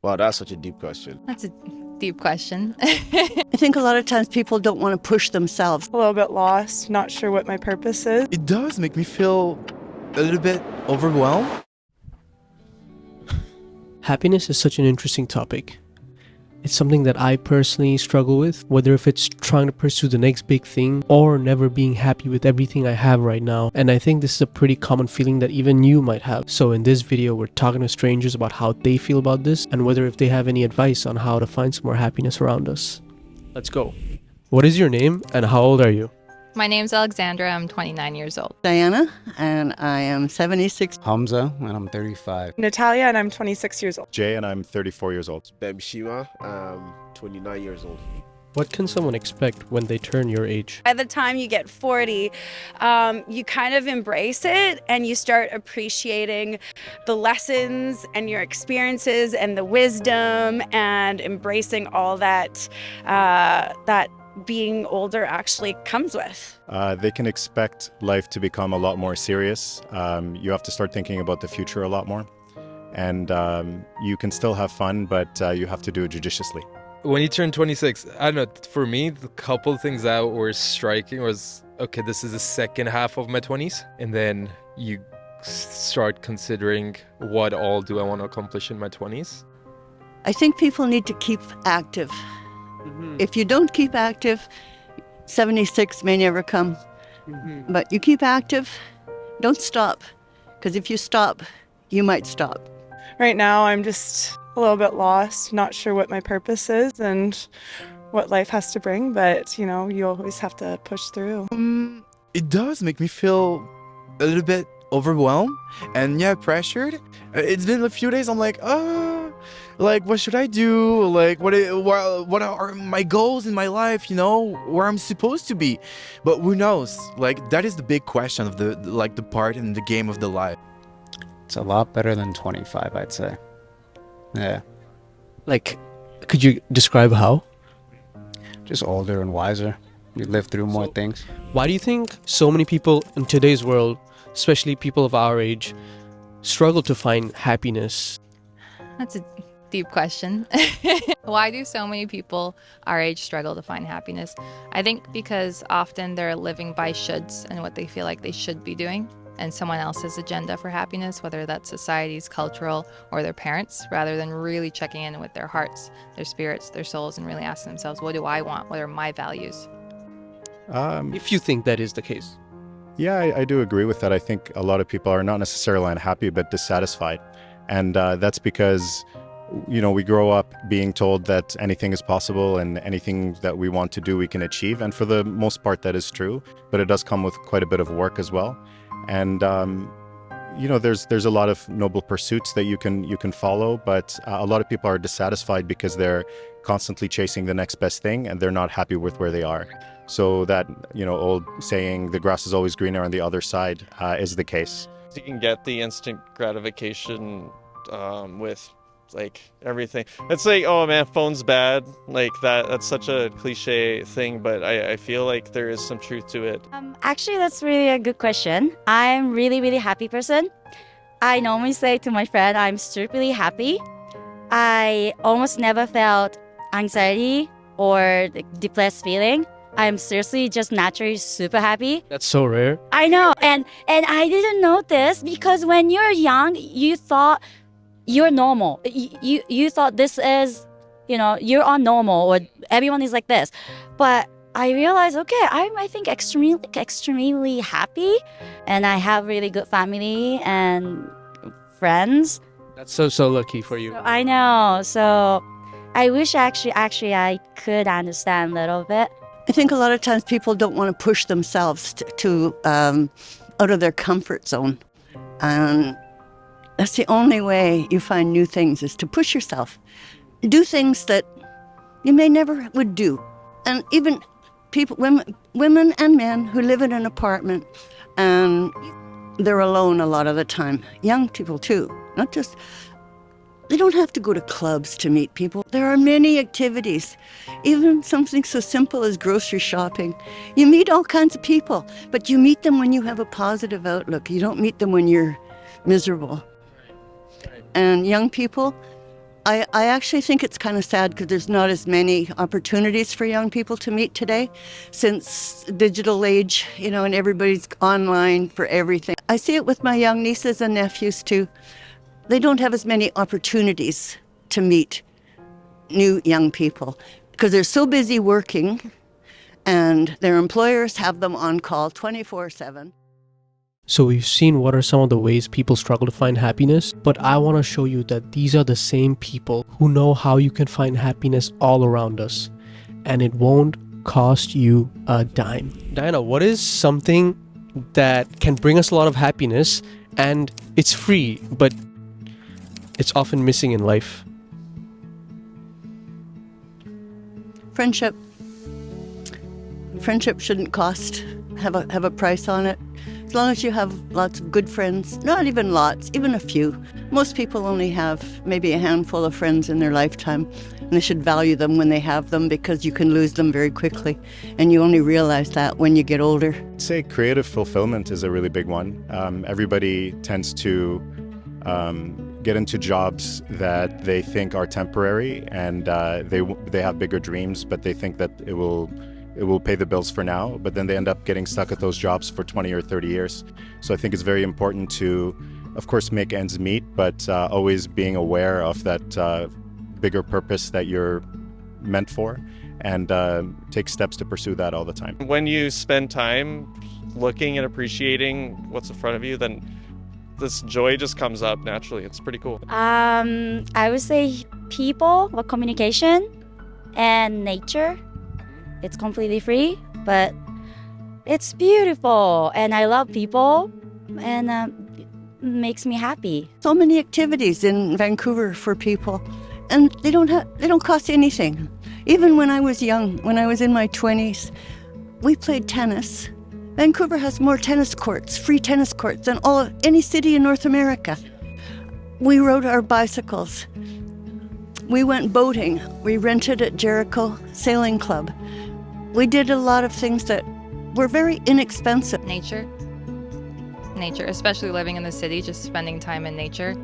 Wow, that's such a deep question. That's a deep question. I think a lot of times people don't want to push themselves. A little bit lost, not sure what my purpose is. It does make me feel a little bit overwhelmed. Happiness is such an interesting topic. It's something that I personally struggle with, whether if it's trying to pursue the next big thing or never being happy with everything I have right now. And I think this is a pretty common feeling that even you might have. So in this video, we're talking to strangers about how they feel about this and whether if they have any advice on how to find some more happiness around us. Let's go. What is your name and how old are you? My name's Alexandra. I'm 29 years old. Diana, and I am 76. Hamza, and I'm 35. Natalia, and I'm 26 years old. Jay, and I'm 34 years old. Bemshima, 29 years old. What can someone expect when they turn your age? By the time you get 40, you kind of embrace it and you start appreciating the lessons and your experiences and the wisdom and embracing all that that being older actually comes with. They can expect life to become a lot more serious. You have to start thinking about the future a lot more. And you can still have fun, but you have to do it judiciously. When you turn 26, I don't know, for me, the couple of things that were striking was, okay, this is the second half of my 20s. And then you start considering what all do I want to accomplish in my 20s. I think people need to keep active. If you don't keep active, 76 may never come. But you keep active, don't stop. Because if you stop, you might stop. Right now, I'm just a little bit lost, not sure what my purpose is and what life has to bring, but you always have to push through. It does make me feel a little bit overwhelmed and pressured. It's been a few days, I'm like, what should I do? Like, what are my goals in my life, where I'm supposed to be? But who knows? Like, that is the big question of the part in the game of the life. It's a lot better than 25, I'd say. Yeah. Like, could you describe how? Just older and wiser. You live through more things. Why do you think so many people in today's world, especially people of our age, struggle to find happiness? That's a deep question. Why do so many people our age struggle to find happiness? I think because often they're living by shoulds and what they feel like they should be doing, and someone else's agenda for happiness, whether that's society's, cultural, or their parents, rather than really checking in with their hearts, their spirits, their souls, and really asking themselves, what do I want? What are my values? If you think that is the case. Yeah, I do agree with that. I think a lot of people are not necessarily unhappy, but dissatisfied. And that's because, we grow up being told that anything is possible and anything that we want to do, we can achieve. And for the most part, that is true. But it does come with quite a bit of work as well. And, there's a lot of noble pursuits that you can follow, but a lot of people are dissatisfied because they're constantly chasing the next best thing and they're not happy with where they are. So that, old saying, the grass is always greener on the other side, is the case. You can get the instant gratification with like everything. It's like, oh man, phone's bad. Like that's such a cliche thing, but I feel like there is some truth to it. Actually, that's really a good question. I'm really, really happy person. I normally say to my friend, I'm stupidly happy. I almost never felt anxiety or depressed feeling. I'm seriously just naturally super happy. That's so rare. I know, and I didn't know this because when you're young, you thought you're normal. You thought this is, you're on normal or everyone is like this. But I realized, okay, I think extremely happy, and I have really good family and friends. That's so lucky for you. So I know. So I wish actually I could understand a little bit. I think a lot of times people don't want to push themselves to out of their comfort zone. And that's the only way you find new things, is to push yourself. Do things that you may never would do. And even people, women and men who live in an apartment and they're alone a lot of the time. Young people too, not just, they don't have to go to clubs to meet people. There are many activities, even something so simple as grocery shopping. You meet all kinds of people, but you meet them when you have a positive outlook. You don't meet them when you're miserable. And young people, I actually think it's kind of sad because there's not as many opportunities for young people to meet today since digital age, and everybody's online for everything. I see it with my young nieces and nephews too. They don't have as many opportunities to meet new young people because they're so busy working and their employers have them on call 24/7. So we've seen what are some of the ways people struggle to find happiness, but I want to show you that these are the same people who know how you can find happiness all around us, and it won't cost you a dime. Diana, what is something that can bring us a lot of happiness and it's free, but it's often missing in life? Friendship. Friendship shouldn't have a price on it. As long as you have lots of good friends, not even lots, even a few. Most people only have maybe a handful of friends in their lifetime, and they should value them when they have them because you can lose them very quickly, and you only realize that when you get older. I'd say creative fulfillment is a really big one. Everybody tends to get into jobs that they think are temporary, and they have bigger dreams, but they think that it will pay the bills for now, but then they end up getting stuck at those jobs for 20 or 30 years. So I think it's very important to, of course, make ends meet, but always being aware of that bigger purpose that you're meant for, and take steps to pursue that all the time. When you spend time looking and appreciating what's in front of you, then this joy just comes up naturally. It's pretty cool. I would say people or communication and nature. It's completely free, but it's beautiful, and I love people, and makes me happy. So many activities in Vancouver for people, and they don't cost anything. Even when I was young, when I was in my 20s, we played tennis. Vancouver has more tennis courts, free tennis courts, than any city in North America. We rode our bicycles. We went boating. We rented at Jericho Sailing Club. We did a lot of things that were very inexpensive. Nature, especially living in the city, just spending time in nature.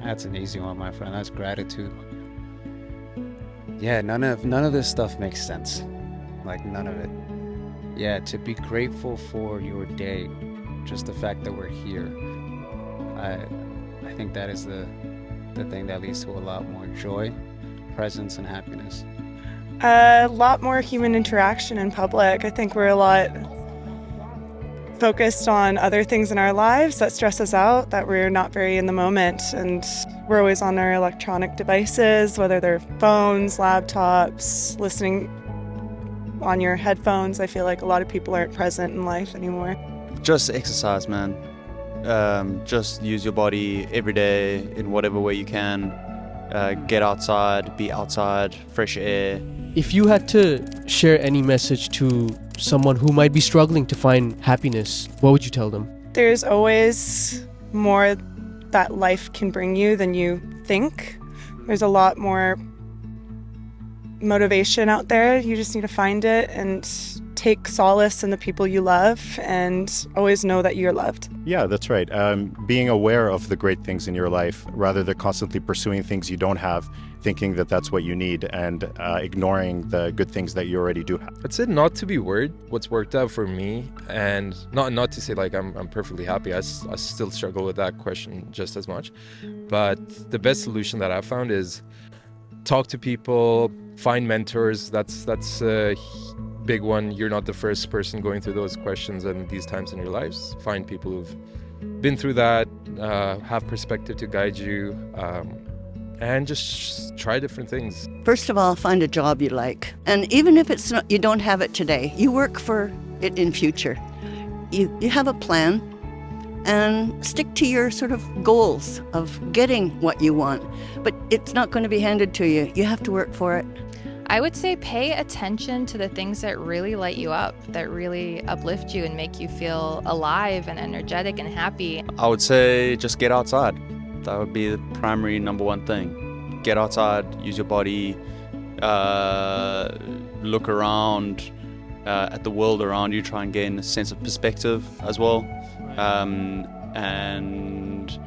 That's an easy one, my friend. That's gratitude. Yeah, none of this stuff makes sense. Like, none of it. Yeah, to be grateful for your day, just the fact that we're here. I think that is the thing that leads to a lot more joy, presence, and happiness. A lot more human interaction in public. I think we're a lot focused on other things in our lives that stress us out, that we're not very in the moment, and we're always on our electronic devices, whether they're phones, laptops, listening on your headphones. I feel like a lot of people aren't present in life anymore. Just exercise, man. Just use your body every day in whatever way you can. Get outside, be outside, fresh air. If you had to share any message to someone who might be struggling to find happiness, what would you tell them? There's always more that life can bring you than you think. There's a lot more motivation out there. You just need to find it and take solace in the people you love, and always know that you're loved. Yeah, that's right. Being aware of the great things in your life rather than constantly pursuing things you don't have, thinking that that's what you need, and ignoring the good things that you already do have. I'd say not to be worried. What's worked out for me, and not to say like I'm perfectly happy. I still struggle with that question just as much. But the best solution that I've found is talk to people, find mentors. That's a big one. You're not the first person going through those questions and these times in your lives. Find people who've been through that, have perspective to guide you, and just try different things. First of all, find a job you like. And even if it's not, you don't have it today, you work for it in future. You have a plan and stick to your sort of goals of getting what you want. But it's not going to be handed to you. You have to work for it. I would say pay attention to the things that really light you up, that really uplift you and make you feel alive and energetic and happy. I would say just get outside. That would be the primary number one thing. Get outside, use your body, look around at the world around you, try and gain a sense of perspective as well. And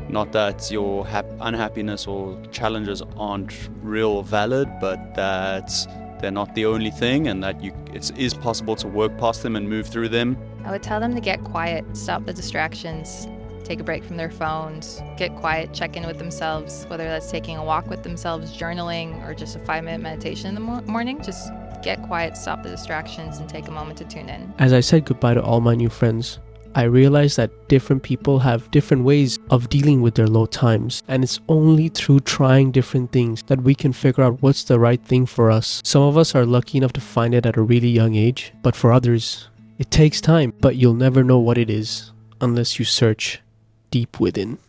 Not that your unhappiness or challenges aren't real or valid, but that they're not the only thing, and that it is possible to work past them and move through them. I would tell them to get quiet, stop the distractions, take a break from their phones, get quiet, check in with themselves, whether that's taking a walk with themselves, journaling, or just a 5-minute meditation in the morning. Just get quiet, stop the distractions, and take a moment to tune in. As I said goodbye to all my new friends, I realized that different people have different ways of dealing with their low times, and it's only through trying different things that we can figure out what's the right thing for us. Some of us are lucky enough to find it at a really young age, but for others, it takes time. But you'll never know what it is unless you search deep within.